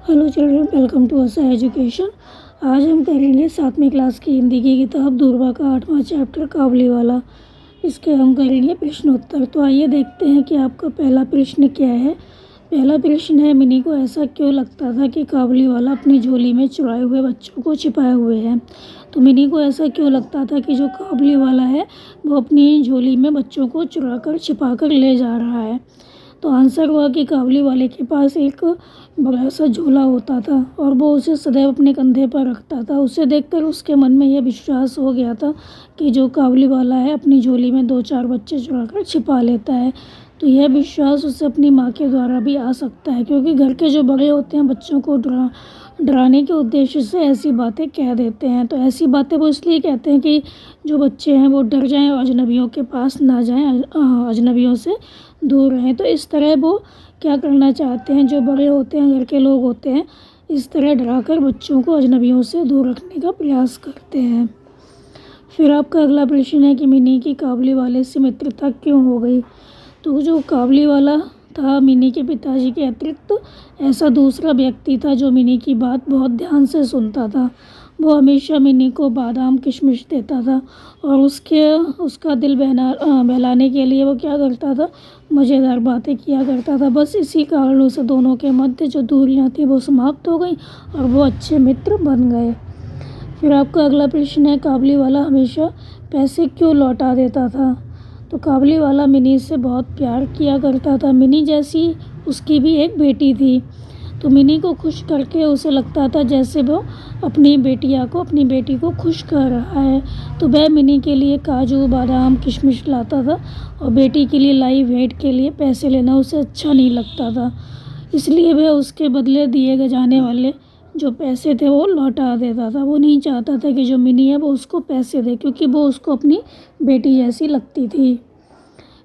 Hello children, welcome to असा education. आज हम करेंगे 7वीं क्लास की हिंदी की किताब दूरबा का 8वां चैप्टर काबुलीवाला। इसके हम करेंगे प्रश्नोत्तर। तो आइए देखते हैं कि आपका पहला प्रश्न क्या है। पहला प्रश्न है, मिनी को ऐसा क्यों लगता था कि काबुलीवाला अपनी झोली में चुराए हुए बच्चों को छिपाए हुए हैं। तो मिनी को ऐसा क्यों लगता था कि जो काबुलीवाला है वो अपनी झोली में बच्चों को चुरा कर छिपा कर ले जा रहा है। तो आंसर हुआ कि काबुलीवाले के पास एक बड़ा सा झोला होता था और वो उसे सदैव अपने कंधे पर रखता था। उसे देखकर उसके मन में यह विश्वास हो गया था कि जो काबुलीवाला है अपनी झोली में 2-4 बच्चे चुरा कर छिपा लेता है। तो यह विश्वास उसे अपनी माँ के द्वारा भी आ सकता है, क्योंकि घर के जो बड़े होते हैं बच्चों को डराने के उद्देश्य से ऐसी बातें कह देते हैं। तो ऐसी बातें वो इसलिए कहते हैं कि जो बच्चे हैं वो डर जाएं और अजनबियों के पास ना जाएं, अजनबियों से दूर रहें। तो इस तरह वो क्या करना चाहते हैं, जो बड़े होते हैं घर के लोग होते हैं, इस तरह डराकर बच्चों को अजनबियों से दूर रखने का प्रयास करते हैं। फिर आपका अगला प्रश्न है कि मिनी की काबुलीवाले से मित्रता क्यों हो गई। तो जो काबुलीवाला था, मिनी के पिताजी के अतिरिक्त ऐसा दूसरा व्यक्ति था जो मिनी की बात बहुत ध्यान से सुनता था। वो हमेशा मिनी को बादाम किशमिश देता था और उसका दिल बहलाने के लिए वो क्या करता था, मज़ेदार बातें किया करता था। बस इसी कारणों से दोनों के मध्य जो दूरियां थी वो समाप्त हो गई और वो अच्छे मित्र बन गए। फिर आपका अगला प्रश्न है, काबुलीवाला हमेशा पैसे क्यों लौटा देता था। तो काबुलीवाला मिनी से बहुत प्यार किया करता था। मिनी जैसी उसकी भी एक बेटी थी। तो मिनी को खुश करके उसे लगता था जैसे वो अपनी बेटी को खुश कर रहा है। तो वह मिनी के लिए काजू बादाम किशमिश लाता था और बेटी के लिए लाई भेंट के लिए पैसे लेना उसे अच्छा नहीं लगता था। इसलिए वह उसके बदले दिए जाने वाले जो पैसे थे वो लौटा देता था। वो नहीं चाहता था कि जो मिनी है वो उसको पैसे दे, क्योंकि वो उसको अपनी बेटी जैसी लगती थी।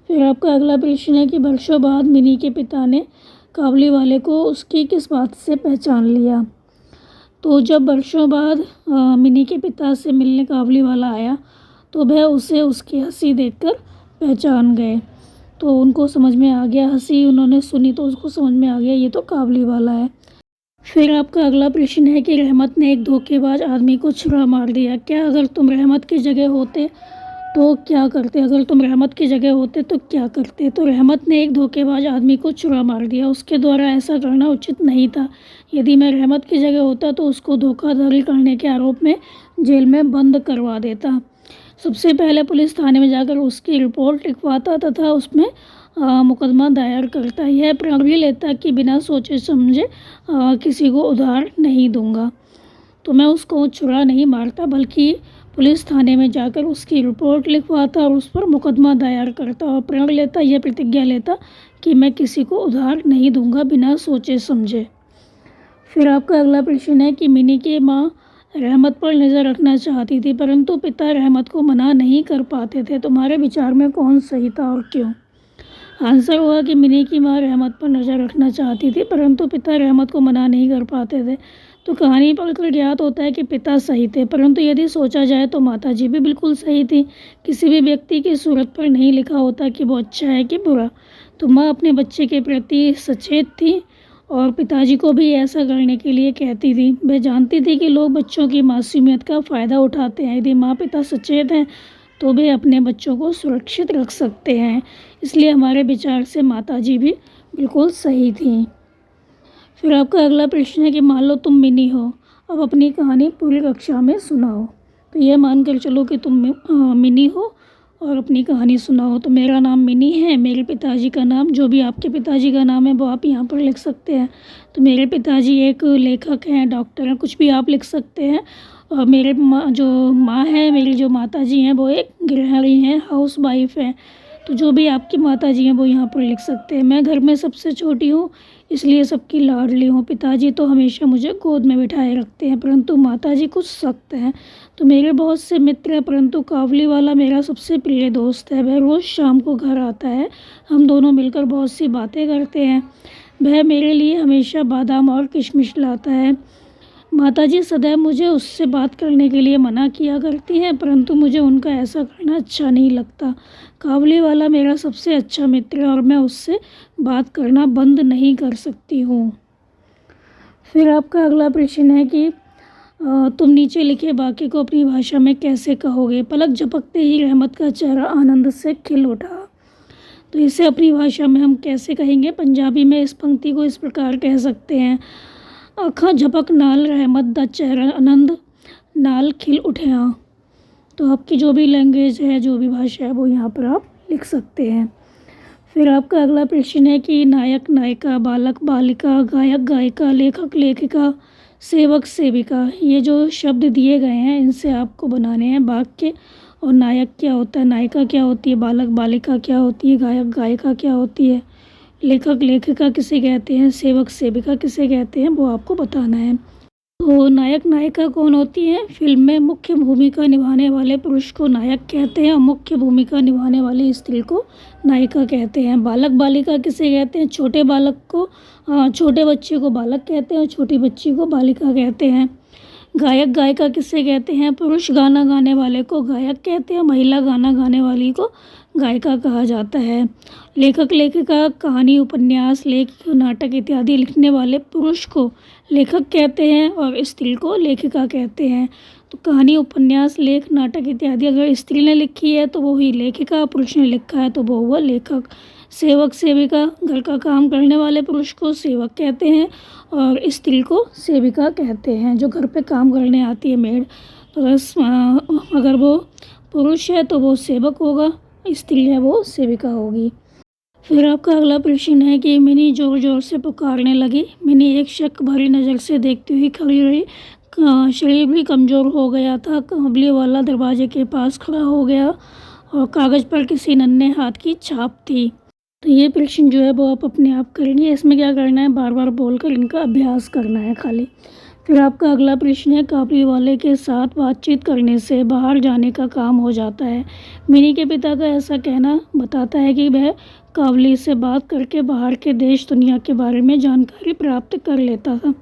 फिर आपका अगला प्रश्न है कि वर्षों बाद मिनी के पिता ने काबुलीवाले को उसकी किस बात से पहचान लिया। तो जब वर्षों बाद मिनी के पिता से मिलने काबुलीवाला आया तो वह उसे उसकी हंसी देखकर पहचान गए। तो उनको समझ में आ गया, हंसी उन्होंने सुनी तो उसको समझ में आ गया ये तो काबुलीवाला है। फिर आपका अगला प्रश्न है कि रहमत ने एक धोखेबाज आदमी को छुरा मार दिया। क्या अगर तुम रहमत की जगह होते तो क्या करते। अगर तुम रहमत की जगह होते तो क्या करते। तो रहमत ने एक धोखेबाज आदमी को छुरा मार दिया। उसके द्वारा ऐसा करना उचित नहीं था। यदि मैं रहमत की जगह होता तो उसको धोखाधड़ी करने के आरोप में जेल में बंद करवा देता। सबसे पहले पुलिस थाने में जाकर उसकी रिपोर्ट लिखवाता तथा उसमें मुकदमा दायर करता। यह प्रण भी लेता कि बिना सोचे समझे किसी को उधार नहीं दूंगा। तो मैं उसको छुरा नहीं मारता, बल्कि पुलिस थाने में जाकर उसकी रिपोर्ट लिखवाता और उस पर मुकदमा दायर करता और प्रण लेता, यह प्रतिज्ञा लेता कि मैं किसी को उधार नहीं दूंगा बिना सोचे समझे। फिर आपका अगला प्रश्न है कि मिनी की माँ रहमत पर नज़र रखना चाहती थी, परंतु पिता रहमत को मना नहीं कर पाते थे। तुम्हारे विचार में कौन सही था और क्यों। आंसर हुआ कि मिनी की माँ रहमत पर नज़र रखना चाहती थी, परंतु पिता रहमत को मना नहीं कर पाते थे। तो कहानी पढ़कर ज्ञात होता है कि पिता सही थे, परंतु यदि सोचा जाए तो माताजी भी बिल्कुल सही थी। किसी भी व्यक्ति की सूरत पर नहीं लिखा होता कि वो अच्छा है कि बुरा। तो माँ अपने बच्चे के प्रति सचेत थी और पिताजी को भी ऐसा करने के लिए कहती थी। वह जानती थी कि लोग बच्चों की मासूमियत का फ़ायदा उठाते हैं। यदि माँ पिता सचेत हैं तो वे अपने बच्चों को सुरक्षित रख सकते हैं। इसलिए हमारे विचार से माताजी भी बिल्कुल सही थी। फिर आपका अगला प्रश्न है कि मान लो तुम मिनी हो, अब अपनी कहानी पूरी कक्षा में सुनाओ। तो यह मानकर चलो कि तुम मिनी हो और अपनी कहानी सुनाओ। तो मेरा नाम मिनी है, मेरे पिताजी का नाम, जो भी आपके पिताजी का नाम है वो आप यहाँ पर लिख सकते हैं। तो मेरे पिताजी एक लेखक हैं, डॉक्टर हैं, कुछ भी आप लिख सकते हैं। और मेरे जो माँ है, मेरी जो माताजी हैं वो एक गृहिणी हैं, हाउस वाइफ हैं। तो जो भी आपकी माताजी हैं वो यहाँ पर लिख सकते हैं। मैं घर में सबसे छोटी हूँ, इसलिए सबकी लाडली हूँ। पिताजी तो हमेशा मुझे गोद में बिठाए रखते हैं, परंतु माताजी कुछ सख्त हैं। तो मेरे बहुत से मित्र हैं, परंतु काबुलीवाला मेरा सबसे प्रिय दोस्त है। वह रोज़ शाम को घर आता है, हम दोनों मिलकर बहुत सी बातें करते हैं। वह मेरे लिए हमेशा बादाम और किशमिश लाता है। माताजी सदैव मुझे उससे बात करने के लिए मना किया करती हैं, परंतु मुझे उनका ऐसा करना अच्छा नहीं लगता। काबुलीवाला मेरा सबसे अच्छा मित्र है और मैं उससे बात करना बंद नहीं कर सकती हूँ। फिर आपका अगला प्रश्न है कि तुम नीचे लिखे वाक्य को अपनी भाषा में कैसे कहोगे। पलक झपकते ही रहमत का चेहरा आनंद से खिल उठा। तो इसे अपनी भाषा में हम कैसे कहेंगे। पंजाबी में इस पंक्ति को इस प्रकार कह सकते हैं, अखा झपक नाल रहमत दा चेहरा आनंद नाल खिल उठिया। तो आपकी जो भी लैंग्वेज है, जो भी भाषा है, वो यहाँ पर आप लिख सकते हैं। फिर आपका अगला प्रश्न है कि नायक नायिका, बालक बालिका, गायक गायिका, लेखक लेखिका, सेवक सेविका, ये जो शब्द दिए गए हैं इनसे आपको बनाने हैं वाक्य। और नायक क्या होता है, नायिका क्या होती है, बालक बालिका क्या होती है, गायक गायिका क्या होती है, लेखक लेखिका किसे कहते हैं, सेवक सेविका किसे कहते हैं, वो आपको बताना है। तो नायक नायिका कौन होती है। फिल्म में मुख्य भूमिका निभाने वाले पुरुष को नायक कहते हैं और मुख्य भूमिका निभाने वाली स्त्री को नायिका कहते हैं। बालक बालिका किसे कहते हैं, छोटे बालक को छोटे बच्चे को बालक कहते हैं और छोटी बच्ची को बालिका कहते हैं। गायक गायिका किसे कहते हैं, पुरुष गाना गाने वाले को गायक कहते हैं, महिला गाना गाने वाली को गायिका कहा जाता है। लेखक लेखिका कहानी उपन्यास लेख नाटक इत्यादि लिखने वाले पुरुष को लेखक कहते हैं और स्त्री को लेखिका कहते हैं। तो कहानी उपन्यास लेख नाटक इत्यादि अगर स्त्री ने लिखी है तो वो ही लेखिका, पुरुष ने लिखा है तो वो हुआ लेखक। सेवक सेविका, घर का काम करने वाले पुरुष को सेवक कहते हैं और स्त्री को सेविका कहते हैं, जो घर पे काम करने आती है, मेड। तो अगर वो पुरुष है तो वो सेवक होगा, स्त्री है वो सेविका होगी। फिर आपका अगला प्रश्न है कि मिनी जोर जोर से पुकारने लगी। मिनी एक शक भरी नज़र से देखती हुई खड़ी रही। शरीर भी कमज़ोर हो गया था। कमबली वाला दरवाजे के पास खड़ा हो गया और कागज़ पर किसी नन्हे हाथ की छाप थी। तो ये प्रश्न जो है वो आप अपने आप करेंगे। इसमें क्या करना है, बार बार बोलकर इनका अभ्यास करना है खाली। फिर आपका अगला प्रश्न है, काबली वाले के साथ बातचीत करने से बाहर जाने का काम हो जाता है। मिनी के पिता का ऐसा कहना बताता है कि वह काबली से बात करके बाहर के देश दुनिया के बारे में जानकारी प्राप्त कर लेता था।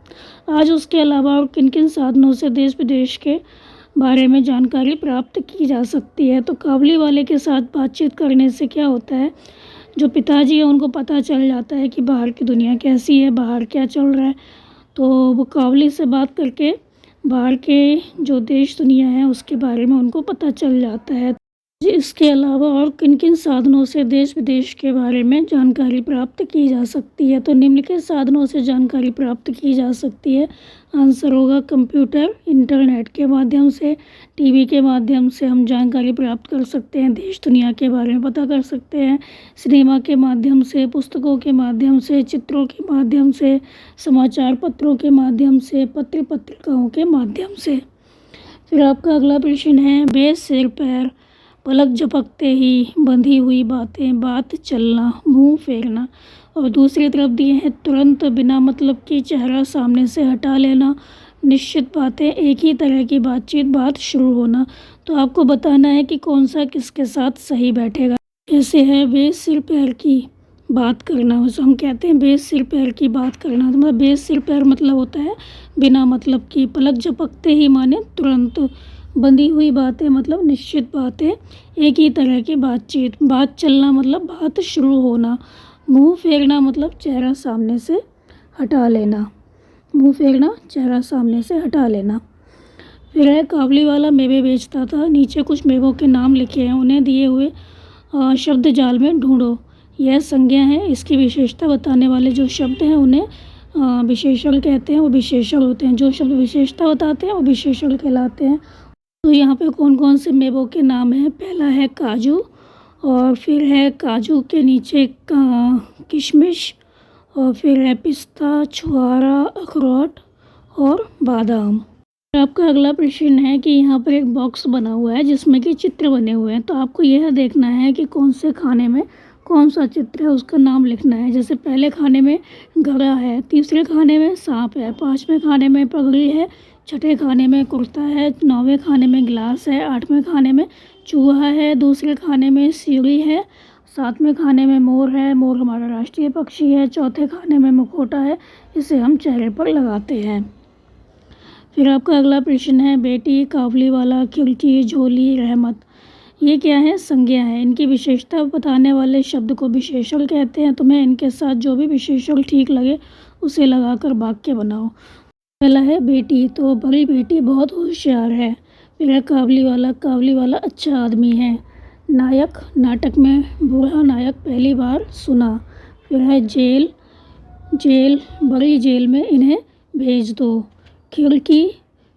आज उसके अलावा और किन किन साधनों से देश विदेश के बारे में जानकारी प्राप्त की जा सकती है। तो काबली वाले के साथ बातचीत करने से क्या होता है, जो पिताजी है उनको पता चल जाता है कि बाहर की दुनिया कैसी है, बाहर क्या चल रहा है। तो वो काबली से बात करके बाहर के जो देश दुनिया है उसके बारे में उनको पता चल जाता है। इसके अलावा और किन किन साधनों से देश विदेश के बारे में जानकारी प्राप्त की जा सकती है। तो निम्नलिखित साधनों से जानकारी प्राप्त की जा सकती है। आंसर होगा कंप्यूटर, इंटरनेट के माध्यम से, टीवी के माध्यम से हम जानकारी प्राप्त कर सकते हैं, देश दुनिया के बारे में पता कर सकते हैं, सिनेमा के माध्यम से, पुस्तकों के माध्यम से, चित्रों के माध्यम से, समाचार पत्रों के माध्यम से, पत्र पत्रिकाओं के माध्यम से। फिर आपका अगला प्रश्न है, बेस सिर पैर, पलक झपकते ही, बंधी हुई बातें, बात चलना, मुंह फेरना। और दूसरी तरफ दिए हैं तुरंत, बिना मतलब की, चेहरा सामने से हटा लेना, निश्चित बातें, एक ही तरह की बातचीत, बात शुरू होना। तो आपको बताना है कि कौन सा किसके साथ सही बैठेगा। जैसे है बेस सिर पैर की बात करना, उसे हम कहते हैं बेस सिर पैर की बात करना। तो मतलब बेस सिर पैर मतलब होता है बिना मतलब की, पलक झपकते ही माने तुरंत, बंधी हुई बातें मतलब निश्चित बातें, एक ही तरह की बातचीत, बात चलना मतलब बात शुरू होना, मुंह फेरना मतलब चेहरा सामने से हटा लेना, मुंह फेरना चेहरा सामने से हटा लेना। फिर है काबली वाला मेवे बेचता था। नीचे कुछ मेवों के नाम लिखे हैं, उन्हें दिए हुए शब्द जाल में ढूंढो। यह संज्ञा है, इसकी विशेषता बताने वाले जो शब्द हैं उन्हें विशेषण कहते हैं, वो विशेषण होते हैं। जो शब्द विशेषता बताते हैं वो विशेषण कहलाते हैं। तो यहाँ पे कौन कौन से मेवों के नाम हैं। पहला है काजू, और फिर है काजू के नीचे किशमिश, और फिर है पिस्ता, छुआरा, अखरोट और बादाम। आपका अगला प्रश्न है कि यहाँ पर एक बॉक्स बना हुआ है जिसमें कि चित्र बने हुए हैं। तो आपको यह देखना है कि कौन से खाने में कौन सा चित्र है, उसका नाम लिखना है। जैसे पहले खाने में घड़ा है, तीसरे खाने में सांप है, पाँचवें खाने में पगड़ी है, छठे खाने में कुर्ता है, नौवें खाने में गिलास है, आठवें खाने में चूहा है, दूसरे खाने में सीढ़ी है, सातवें खाने में मोर है, मोर हमारा राष्ट्रीय पक्षी है, चौथे खाने में मुखौटा है, इसे हम चेहरे पर लगाते हैं। फिर आपका अगला प्रश्न है, बेटी, काबली वाला, खिड़की, झोली, रहमत, ये क्या है, संज्ञा है। इनकी विशेषता बताने वाले शब्द को विशेषण कहते हैं। तुम्हें इनके साथ जो भी विशेषण ठीक लगे उसे लगाकर वाक्य बनाओ। पहला है बेटी, तो बड़ी बेटी बहुत होशियार है। फिर है काबली वाला अच्छा आदमी है। नायक, नाटक में बूढ़ा नायक पहली बार सुना। फिर है जेल, बड़ी जेल में इन्हें भेज दो। खिड़की,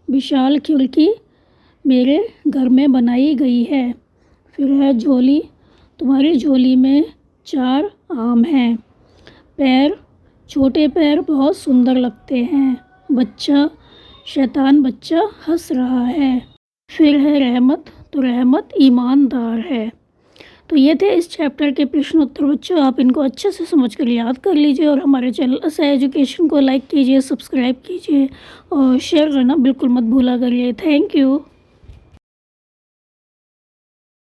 विशाल खिड़की मेरे घर में बनाई गई है। फिर है झोली, तुम्हारी झोली में 4 आम हैं। पैर, छोटे पैर बहुत सुंदर लगते हैं। बच्चा, शैतान बच्चा हंस रहा है। फिर है रहमत, तो रहमत ईमानदार है। तो ये थे इस चैप्टर के प्रश्न उत्तर बच्चों। आप इनको अच्छे से समझ कर याद कर लीजिए और हमारे चैनल असा एजुकेशन को लाइक कीजिए, सब्सक्राइब कीजिए और शेयर करना बिल्कुल मत भूला करिए। Thank you.